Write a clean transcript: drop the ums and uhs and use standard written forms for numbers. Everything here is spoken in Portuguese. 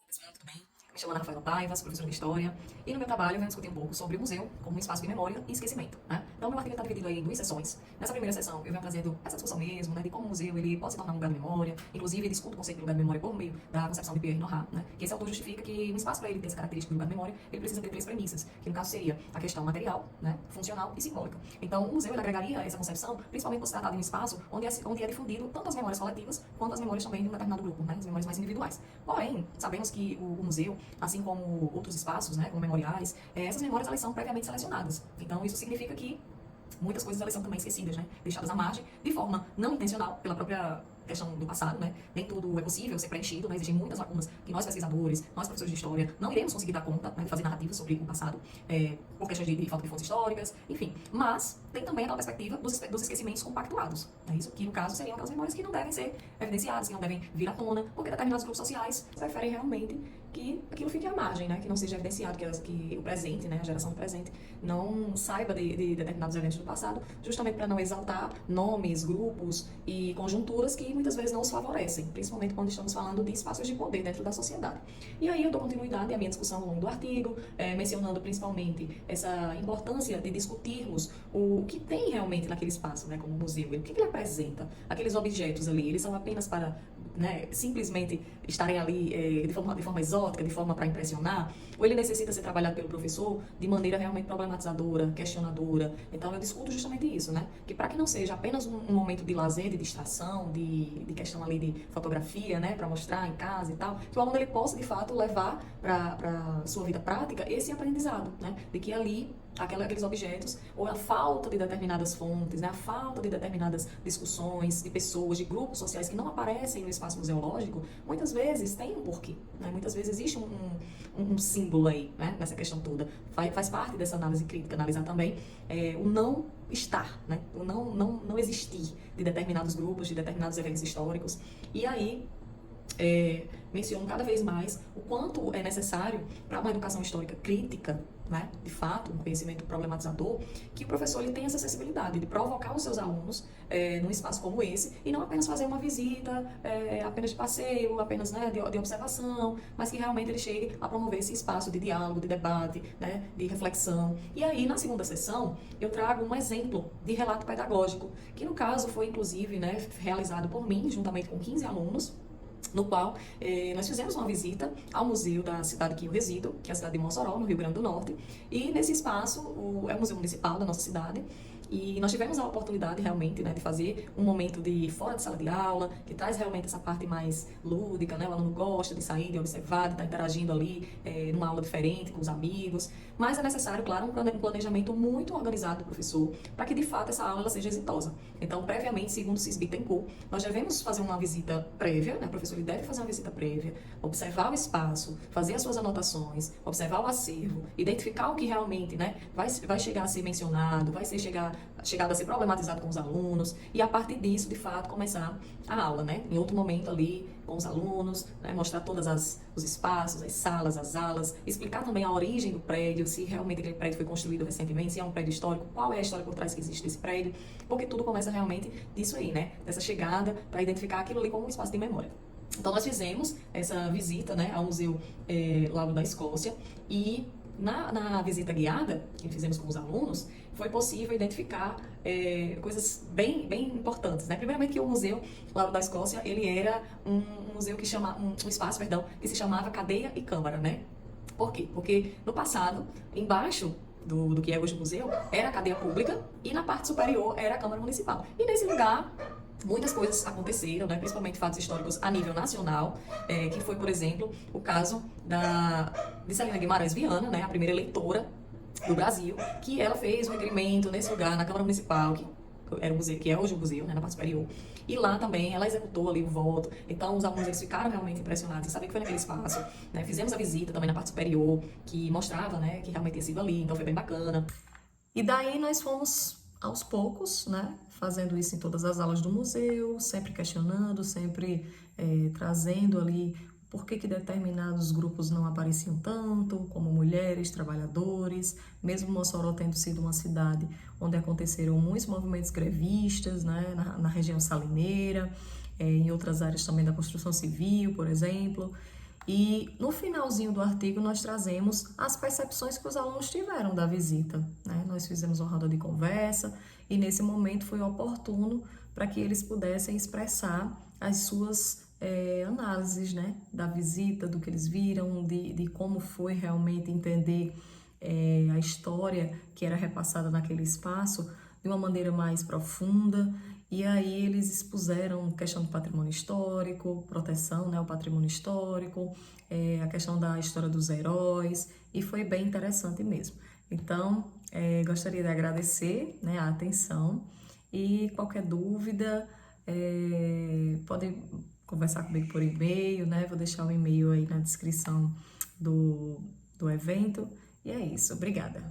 Tudo bem? Me chamo Ana Rafaela Paiva, sou professora de História, e no meu trabalho eu venho discutir um pouco sobre o museu como um espaço de memória e esquecimento, né? Então, meu artigo está dividido aí em duas sessões. Nessa primeira sessão, eu venho trazendo essa discussão mesmo, né, de como o museu ele pode se tornar um lugar de memória, inclusive discuto o conceito de lugar de memória por meio da concepção de Pierre Nora, né? Que esse autor justifica que um espaço para ele ter essa característica de lugar de memória, ele precisa ter três premissas, que no caso seria a questão material, né, funcional e simbólica. Então, o museu ele agregaria essa concepção, principalmente por se tratar de um espaço onde é difundido tanto as memórias coletivas quanto as memórias também de um determinado grupo, né, as memórias mais individuais. Porém, sabemos que o museu, assim como outros espaços, né, como memoriais, essas memórias elas são previamente selecionadas. Então, isso significa que muitas coisas elas são também esquecidas, né, deixadas à margem, de forma não intencional, pela própria questão do passado, né? Nem tudo é possível ser preenchido, né? Existem muitas lacunas que nós pesquisadores, nós professores de história, não iremos conseguir dar conta, né, de fazer narrativas sobre o passado, por questões de falta de fontes históricas, enfim. Mas tem também aquela perspectiva dos esquecimentos compactuados, né? Isso que, no caso, seriam aquelas memórias que não devem ser evidenciadas, que não devem vir à tona, porque determinados grupos sociais preferem realmente que aquilo fique à margem, né? Que não seja evidenciado, que o presente, né? A geração do presente, não saiba de determinados eventos do passado, justamente para não exaltar nomes, grupos e conjunturas que muitas vezes não os favorecem, principalmente quando estamos falando de espaços de poder dentro da sociedade. E aí eu dou continuidade à minha discussão ao longo do artigo, mencionando principalmente essa importância de discutirmos o que tem realmente naquele espaço, né, como museu, o que ele apresenta. Aqueles objetos ali, eles são apenas para, né, simplesmente estarem ali de forma exótica, de forma para impressionar, ou ele necessita ser trabalhado pelo professor de maneira realmente problematizadora, questionadora. Então eu discuto justamente isso, né? Que para que não seja apenas um momento de lazer, de distração, de questão ali de fotografia, né, para mostrar em casa e tal, que o aluno ele possa de fato levar para sua vida prática esse aprendizado, né? De que ali aqueles objetos, ou a falta de determinadas fontes, né, a falta de determinadas discussões, de pessoas, de grupos sociais que não aparecem no espaço museológico, muitas vezes tem um porquê, né? Muitas vezes existe um símbolo aí, né, nessa questão toda. Faz parte dessa análise crítica, analisar também o não estar, né, o não existir de determinados grupos, de determinados eventos históricos. E aí, menciono cada vez mais o quanto é necessário para uma educação histórica crítica, né, de fato, um conhecimento problematizador, que o professor ele tenha essa sensibilidade de provocar os seus alunos num espaço como esse e não apenas fazer uma visita apenas de passeio, apenas, né, de observação, mas que realmente ele chegue a promover esse espaço de diálogo, de debate, né, de reflexão. E aí, na segunda sessão, eu trago um exemplo de relato pedagógico, que no caso foi inclusive, né, realizado por mim, juntamente com 15 alunos, no qual nós fizemos uma visita ao museu da cidade que eu resido, que é a cidade de Mossoró, no Rio Grande do Norte, e nesse espaço é o museu municipal da nossa cidade, e nós tivemos a oportunidade realmente, né, de fazer um momento de fora de sala de aula, que traz realmente essa parte mais lúdica, né? O aluno gosta de sair, de observar, de estar interagindo ali numa aula diferente com os amigos, mas é necessário, claro, um planejamento muito organizado do professor para que de fato essa aula ela seja exitosa. Então, previamente, segundo o CIS Bittencourt, nós devemos fazer uma visita prévia, né? O professor ele deve fazer uma visita prévia, observar o espaço, fazer as suas anotações, observar o acervo, identificar o que realmente, né, vai chegar a ser mencionado, vai ser chegado a ser problematizado com os alunos, e a partir disso, de fato, começar a aula, né? Em outro momento ali, com os alunos, né? Mostrar todos os espaços, as salas, as alas, explicar também a origem do prédio, se realmente aquele prédio foi construído recentemente, se é um prédio histórico, qual é a história por trás que existe desse prédio, porque tudo começa realmente disso aí, né? Dessa chegada para identificar aquilo ali como um espaço de memória. Então nós fizemos essa visita, né, ao Museu Lauro da Escócia, e na visita guiada que fizemos com os alunos, foi possível identificar coisas bem importantes, né? Primeiramente que o Museu Lauro da Escócia, ele era um museu um espaço, perdão, que se chamava Cadeia e Câmara, né? Por quê? Porque no passado, embaixo do que é hoje o museu, era a cadeia pública e na parte superior era a Câmara Municipal. E nesse lugar muitas coisas aconteceram, né, principalmente fatos históricos a nível nacional, que foi, por exemplo, o caso de Celina Guimarães Viana, né, a primeira eleitora do Brasil, que ela fez um requerimento nesse lugar, na Câmara Municipal, que era o museu, que é hoje o museu, né, na parte superior, e lá também ela executou ali o voto. Então os alunos eles ficaram realmente impressionados em saber que foi naquele espaço, né. Fizemos a visita também na parte superior, que mostrava, né, que realmente tinha sido ali, então foi bem bacana. E daí nós fomos aos poucos, né, fazendo isso em todas as aulas do museu, sempre questionando, sempre trazendo ali por que determinados grupos não apareciam tanto, como mulheres, trabalhadores, mesmo Mossoró tendo sido uma cidade onde aconteceram muitos movimentos grevistas, né, na região salineira, em outras áreas também da construção civil, por exemplo. E no finalzinho do artigo nós trazemos as percepções que os alunos tiveram da visita, né? Nós fizemos uma roda de conversa e nesse momento foi oportuno para que eles pudessem expressar as suas análises, né? Da visita, do que eles viram, de como foi realmente entender a história que era repassada naquele espaço de uma maneira mais profunda. E aí eles expuseram questão do patrimônio histórico, proteção, né, ao patrimônio histórico, a questão da história dos heróis, e foi bem interessante mesmo. Então, gostaria de agradecer, né, a atenção, e qualquer dúvida, pode conversar comigo por e-mail, né, vou deixar o e-mail aí na descrição do evento, e é isso, obrigada.